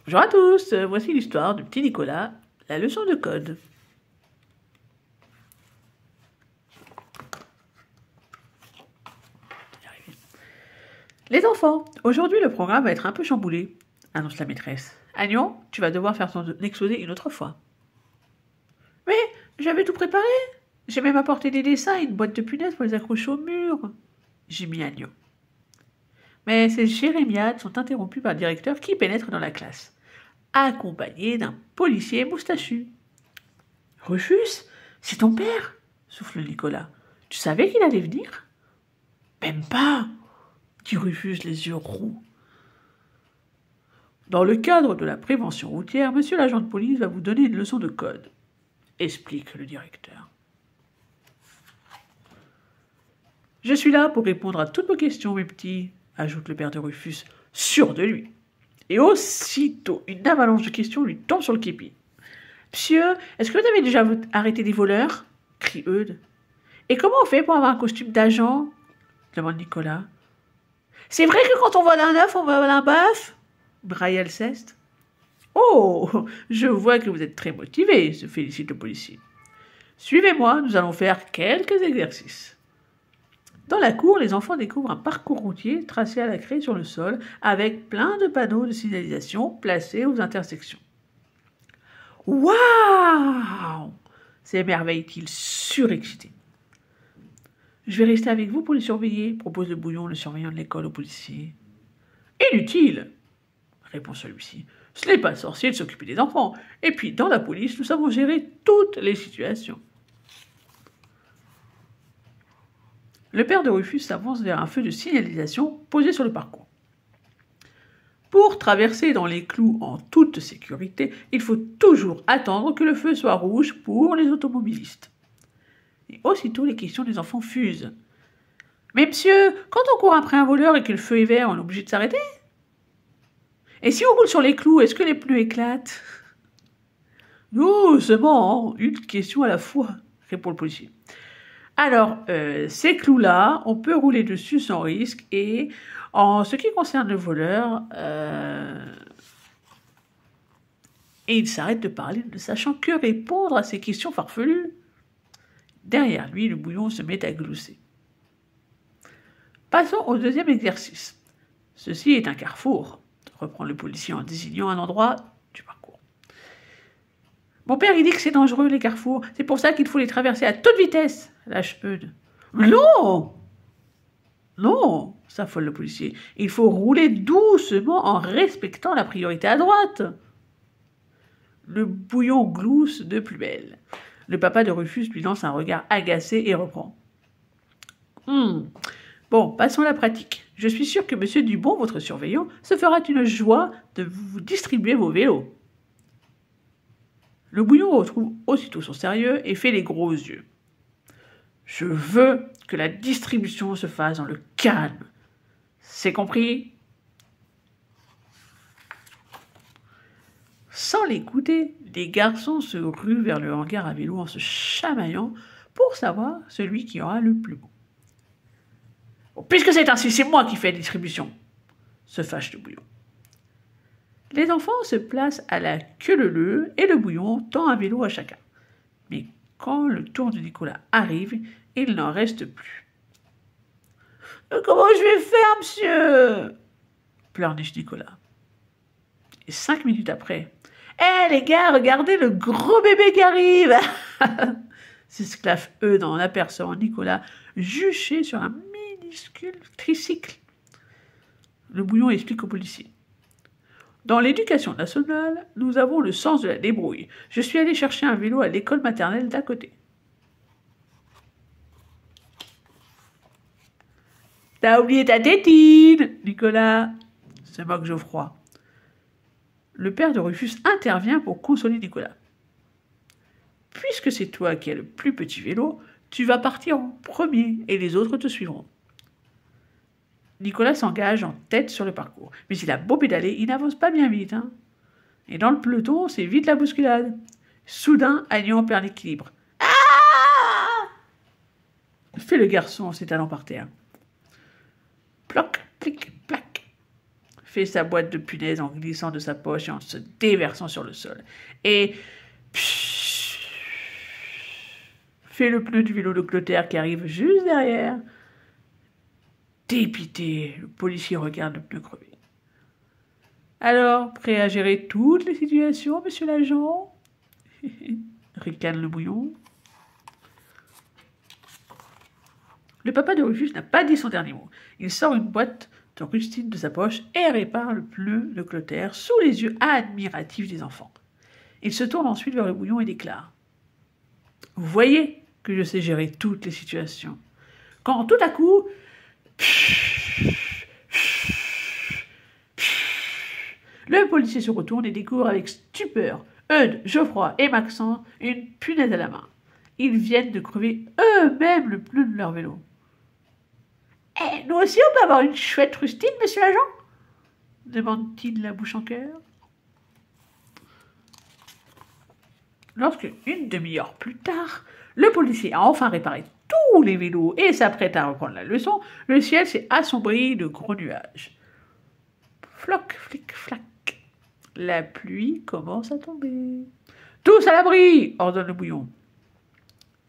Bonjour à tous, voici l'histoire du petit Nicolas, la leçon de code. Les enfants, aujourd'hui le programme va être un peu chamboulé, annonce la maîtresse. Agnon, tu vas devoir faire ton exposé une autre fois. Mais j'avais tout préparé. J'ai même apporté des dessins et une boîte de punaises pour les accrocher au mur. J'ai mis Agnon. Mais ces jérémiades sont interrompues par le directeur qui pénètre dans la classe, accompagné d'un policier moustachu. Rufus, c'est ton père, souffle Nicolas. Tu savais qu'il allait venir? Même pas, dit Rufus les yeux roux. Dans le cadre de la prévention routière, monsieur l'agent de police va vous donner une leçon de code, explique le directeur. Je suis là pour répondre à toutes vos questions, mes petits, ajoute le père de Rufus, sûr de lui. Et aussitôt, une avalanche de questions lui tombe sur le képi. Monsieur, est-ce que vous avez déjà arrêté des voleurs? Crie Eudes. Et comment on fait pour avoir un costume d'agent? Demande Nicolas. C'est vrai que quand on vole un œuf, on vole un bœuf? Braille Alceste. Oh, je vois que vous êtes très motivé, se félicite le policier. Suivez-moi, nous allons faire quelques exercices. Dans la cour, les enfants découvrent un parcours routier tracé à la craie sur le sol avec plein de panneaux de signalisation placés aux intersections. Waouh! S'émerveille-t-il surexcité. Je vais rester avec vous pour les surveiller, propose le bouillon, le surveillant de l'école au policier. Inutile, répond celui-ci. Ce n'est pas sorcier de s'occuper des enfants. Et puis, dans la police, nous savons gérer toutes les situations. Le père de Rufus s'avance vers un feu de signalisation posé sur le parcours. Pour traverser dans les clous en toute sécurité, il faut toujours attendre que le feu soit rouge pour les automobilistes. Et aussitôt, les questions des enfants fusent. « Mais monsieur, quand on court après un voleur et que le feu est vert, on est obligé de s'arrêter? Et si on roule sur les clous, est-ce que les pneus éclatent ?»« Non, seulement, une question à la fois, » répond le policier. « Alors, ces clous-là, on peut rouler dessus sans risque et en ce qui concerne le voleur... Et il s'arrête de parler, ne sachant que répondre à ces questions farfelues. Derrière lui, le bouillon se met à glousser. Passons au deuxième exercice. Ceci est un carrefour, reprend le policier en désignant un endroit du parcours. Mon père, il dit que c'est dangereux, les carrefours. C'est pour ça qu'il faut les traverser à toute vitesse, lâche Eudes. Non! Non, s'affole le policier. Il faut rouler doucement en respectant la priorité à droite. Le bouillon glousse de plus belle. Le papa de Rufus lui lance un regard agacé et reprend. Bon, passons à la pratique. Je suis sûr que monsieur Dubon, votre surveillant, se fera une joie de vous distribuer vos vélos. Le bouillon retrouve aussitôt son sérieux et fait les gros yeux. Je veux que la distribution se fasse dans le calme. C'est compris? Sans l'écouter, les garçons se ruent vers le hangar à vélo en se chamaillant pour savoir celui qui aura le plus beau. Bon, puisque c'est ainsi, c'est moi qui fais la distribution, se fâche le bouillon. Les enfants se placent à la queue leu et le bouillon tend un vélo à chacun. Mais quand le tour de Nicolas arrive, il n'en reste plus. Comment je vais faire, monsieur? Pleurniche Nicolas. Et 5 minutes après, les gars, regardez le gros bébé qui arrive! S'esclaffe Eudes en apercevant Nicolas juché sur un minuscule tricycle. Le bouillon explique au policier. Dans l'éducation nationale, nous avons le sens de la débrouille. Je suis allé chercher un vélo à l'école maternelle d'à côté. T'as oublié ta tétine, Nicolas, se moque Geoffroy. Le père de Rufus intervient pour consoler Nicolas. Puisque c'est toi qui as le plus petit vélo, tu vas partir en premier et les autres te suivront. Nicolas s'engage en tête sur le parcours, mais il a beau pédaler, il n'avance pas bien vite. Et dans le peloton, c'est vite la bousculade. Soudain, Agnon perd l'équilibre. Ah! Fait le garçon en s'étalant par terre. Ploc, plic, plac. fait sa boîte de punaises en glissant de sa poche et en se déversant sur le sol. Et fait le pneu du vélo de Clotaire qui arrive juste derrière. Dépité, le policier regarde le pneu crevé. Alors, prêt à gérer toutes les situations, monsieur l'agent? Ricane le bouillon. Le papa de Rufus n'a pas dit son dernier mot. Il sort une boîte de rustine de sa poche et répare le pneu de Clotaire sous les yeux admiratifs des enfants. Il se tourne ensuite vers le bouillon et déclare: « Vous voyez que je sais gérer toutes les situations. » Quand tout à coup, le policier se retourne et découvre avec stupeur Eudes, Geoffroy et Maxence une punaise à la main. Ils viennent de crever eux-mêmes le pneu de leur vélo. « Eh, nous aussi on peut avoir une chouette rustine, monsieur l'agent ?» demande-t-il la bouche en cœur. Lorsque, une demi-heure plus tard, le policier a enfin réparé tous les vélos et s'apprête à reprendre la leçon, le ciel s'est assombri de gros nuages. Floc, flic, flac. La pluie commence à tomber. « Tous à l'abri !» ordonne le bouillon.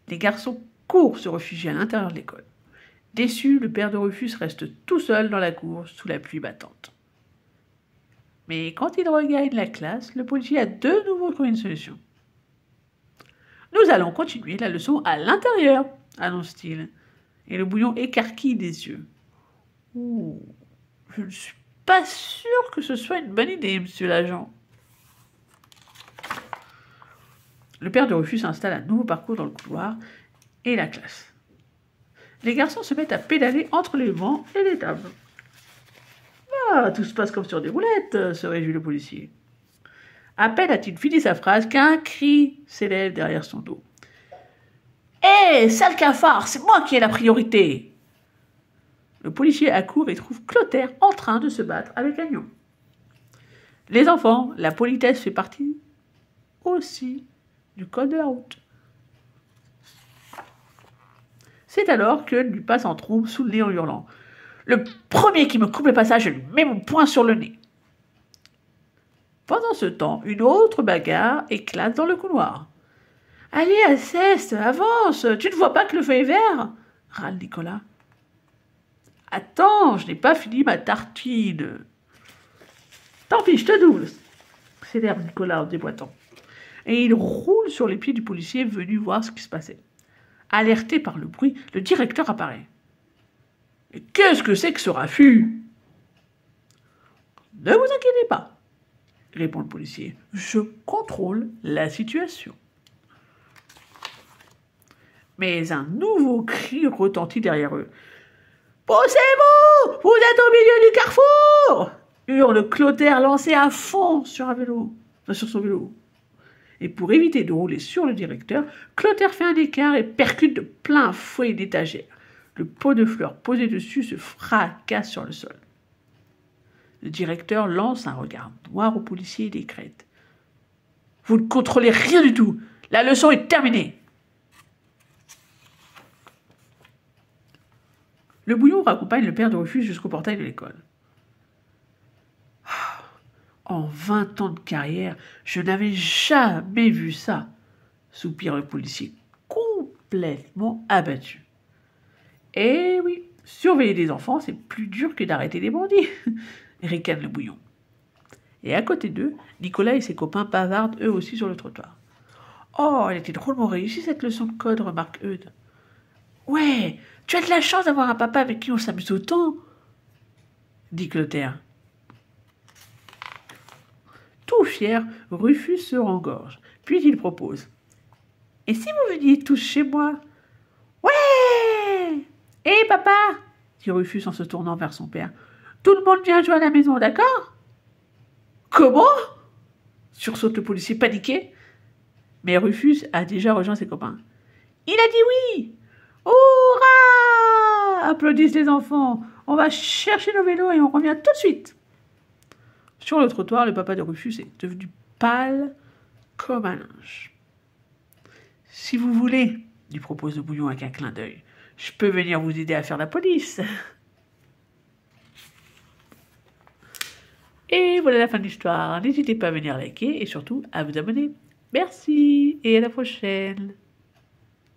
Les garçons courent se réfugier à l'intérieur de l'école. Déçu, le père de Rufus reste tout seul dans la cour sous la pluie battante. Mais quand il regagne la classe, le policier a de nouveau trouvé une solution. « Nous allons continuer la leçon à l'intérieur, » annonce-t-il. Et le bouillon écarquille des yeux. « Oh, je ne suis pas sûr que ce soit une bonne idée, monsieur l'agent. » Le père de Rufus installe un nouveau parcours dans le couloir et la classe. Les garçons se mettent à pédaler entre les bancs et les tables. « Ah, tout se passe comme sur des roulettes !» se réjouit le policier. À peine a-t-il fini sa phrase qu'un cri s'élève derrière son dos. « Hé, sale cafard, c'est moi qui ai la priorité !» Le policier accourt et trouve Clotaire en train de se battre avec Agnon. Les enfants, la politesse fait partie aussi du code de la route. C'est alors que lui passe en trombe sous le nez en hurlant. « Le premier qui me coupe le passage, je lui mets mon poing sur le nez !» Pendant ce temps, une autre bagarre éclate dans le couloir. « Allez, Alceste, avance, tu ne vois pas que le feu est vert ?» râle Nicolas. « Attends, je n'ai pas fini ma tartine. »« Tant pis, je te double !» s'énerve Nicolas en déboîtant. Et il roule sur les pieds du policier venu voir ce qui se passait. Alerté par le bruit, le directeur apparaît. « Qu'est-ce que c'est que ce raffut ?»« Ne vous inquiétez pas, » répond le policier. « Je contrôle la situation. » Mais un nouveau cri retentit derrière eux. « Poussez-vous! Vous êtes au milieu du carrefour !» hurle Clotaire lancé à fond sur son vélo. Et pour éviter de rouler sur le directeur, Clotaire fait un écart et percute de plein fouet une étagère. Le pot de fleurs posé dessus se fracasse sur le sol. Le directeur lance un regard noir au policier et décrète. « Vous ne contrôlez rien du tout. La leçon est terminée. » Le bouillon raccompagne le père de Rufus jusqu'au portail de l'école. En 20 ans de carrière, je n'avais jamais vu ça, soupire le policier, complètement abattu. Eh oui, surveiller des enfants, c'est plus dur que d'arrêter des bandits, ricane le bouillon. Et à côté d'eux, Nicolas et ses copains bavardent eux aussi sur le trottoir. Oh, elle était drôlement réussie cette leçon de code, remarque Eudes. Ouais, tu as de la chance d'avoir un papa avec qui on s'amuse autant, dit Clotaire. Tout fier, Rufus se rengorge, puis il propose. « Et si vous veniez tous chez moi ?»« Ouais !»« Hé, papa !» dit Rufus en se tournant vers son père. « Tout le monde vient jouer à la maison, d'accord ?»« Comment ?» sursaute le policier paniqué. Mais Rufus a déjà rejoint ses copains. « Il a dit oui !»« Hurrah !» applaudissent les enfants. « On va chercher nos vélos et on revient tout de suite !» Sur le trottoir, le papa de Rufus est devenu pâle comme un linge. « Si vous voulez, » lui propose le bouillon avec un clin d'œil, « je peux venir vous aider à faire la police. » Et voilà la fin de l'histoire. N'hésitez pas à venir liker et surtout à vous abonner. Merci et à la prochaine.